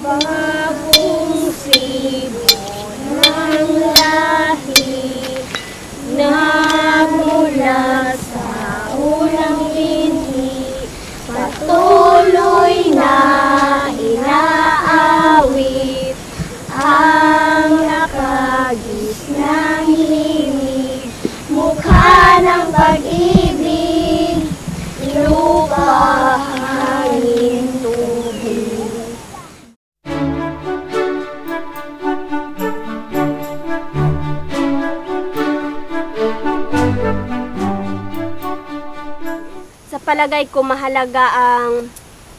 Bagong sibo ng lahi nagmula sa unang binhi, patuloy na inaawit ang nakagis ng himig, mukha ng pag-ibig, lupa, hangin, tubig. Sa palagay ko, mahalaga ang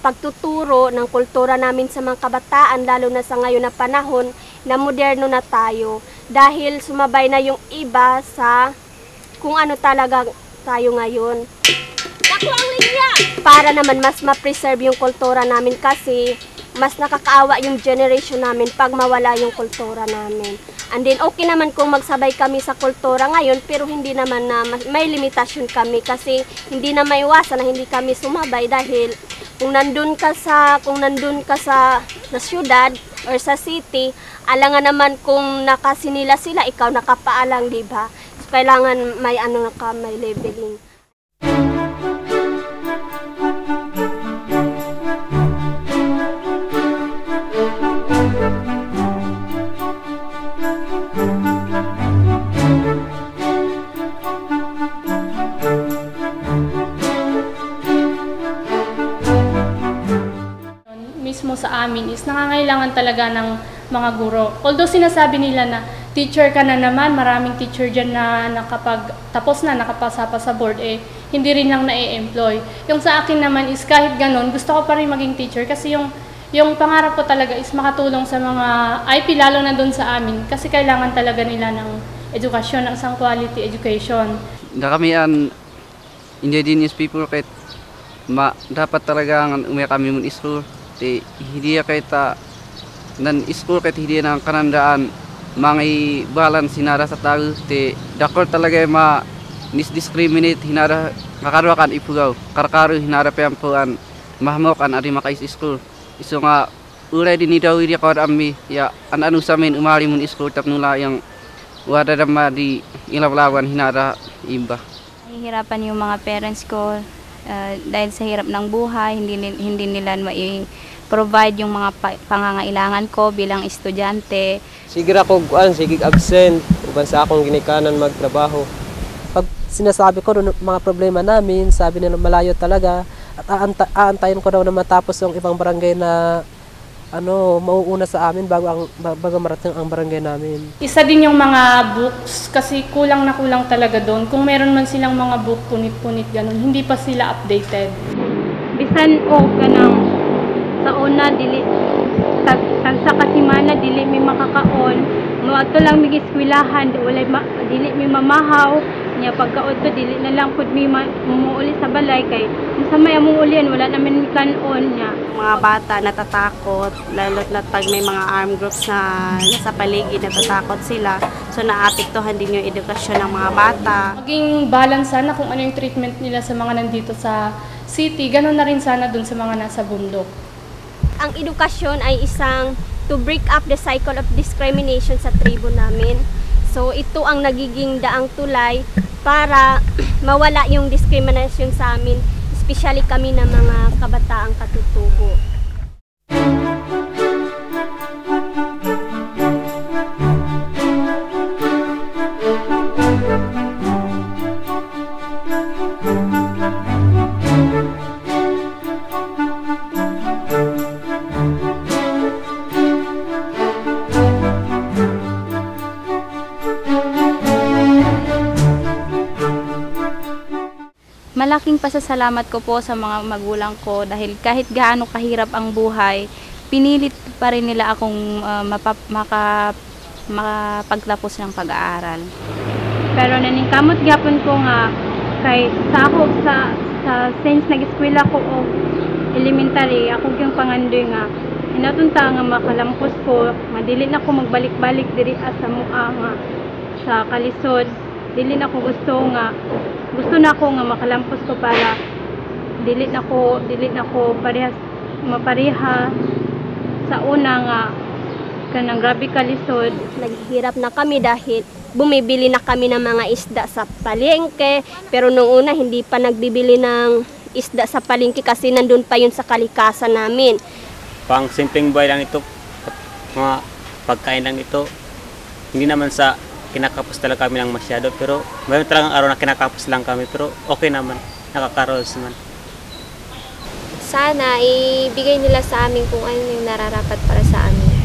pagtuturo ng kultura namin sa mga kabataan, lalo na sa ngayon na panahon na moderno na tayo. Dahil sumabay na yung iba sa kung ano talaga tayo ngayon. Para naman mas ma-preserve yung kultura namin, kasi mas nakakaawa yung generation namin pag mawala yung kultura namin. And then okay naman kung magsabay kami sa kultura ngayon, pero hindi naman na may limitasyon kami, kasi hindi na maiwasan na hindi kami sumabay, dahil kung nandun ka sa syudad or sa city, alangan naman kung nakasinila sila, ikaw nakapaalang, di ba? So, kailangan may may labeling. Mismo sa amin is nangangailangan talaga ng mga guro. Although sinasabi nila na teacher ka na naman, maraming teacher dyan na nakapagtapos na, nakapasa pa sa board, hindi rin lang na-employ. Yung sa akin naman is kahit ganun, gusto ko pa rin maging teacher, kasi yung pangarap ko talaga is makatulong sa mga IP, lalo na doon sa amin, kasi kailangan talaga nila ng edukasyon, ng isang quality education. Kami indigenous people, kahit dapat talaga umaya kami mun school. Hindi kahit nan school, kahit hindi ng kanandaan mga balance hinara sa tao, dakor talaga discriminate hinara kakaruakan ipugaw karkaru hinara pempuan mahmokan adi makais school iso nga ulay din daw idi kawad ammi ya anu samin umari mun school tap nula yang wada dama di ilawlawan hinara imba. Nahihirapan yung mga parents ko dahil sa hirap ng buhay, hindi nila provide yung mga pangangailangan ko bilang estudyante. Sige ako sige absent, uban sa akong ginikanan magtrabaho. Pag sinasabi ko mga problema namin, sabi nila malayo talaga, at aantayin ko daw na matapos yung ibang barangay na mauuna sa amin bago marating ang barangay namin. Isa din yung mga books, kasi kulang na kulang talaga doon. Kung meron man silang mga book, punit-punit ganun, hindi pa sila updated. Bisan o ganang sa una dili tag sa kasimana dili mi makakaon, moadto lang mi eskwelahan, dili mi mamahaw nya pagkaudto dili na lang pud mi mumuuli sa balay, kay sa may amuulian wala namin kanon nya. Mga bata natatakot, lalo na pag may mga armed groups na nasa paligid, natatakot sila, so naapektuhan din yung edukasyon ng mga bata. Maging balance sana kung ano yung treatment nila sa mga nandito sa city, ganoon na rin sana dun sa mga nasa bundok. Ang edukasyon ay isang to break up the cycle of discrimination sa tribo namin. So ito ang nagiging daang tulay para mawala yung discrimination sa amin, especially kami na mga kabataang katutubo. Malaking pasasalamat ko po sa mga magulang ko, dahil kahit gaano kahirap ang buhay, pinilit pa rin nila akong makapagtapos ng pag-aaral. Pero naningkamot gyapon ko nga kay sa since nag-eskwela ko og elementary, ako yung pangandoy nga inatunta nga makalampos ko, madili na ko magbalik-balik diri sa mua nga sa kalisod. Dili na ko gusto na ako nga makalampos ko para dili na ko parehas mapareha sa una nga kanang grabe kalisod. Naghihirap na kami dahil bumibili na kami ng mga isda sa palengke. Pero nung una, hindi pa nagbibili ng isda sa palengke kasi nandun pa yun sa kalikasan namin. Pang simpleng buhay lang ito, mga pagkain lang ito. Hindi naman sa kinakapos talaga kami ng masyado, pero mayroon talagang araw na kinakapos lang kami, pero okay naman, nakakarols naman. Sana ibigay nila sa amin kung ano yung nararapat para sa amin.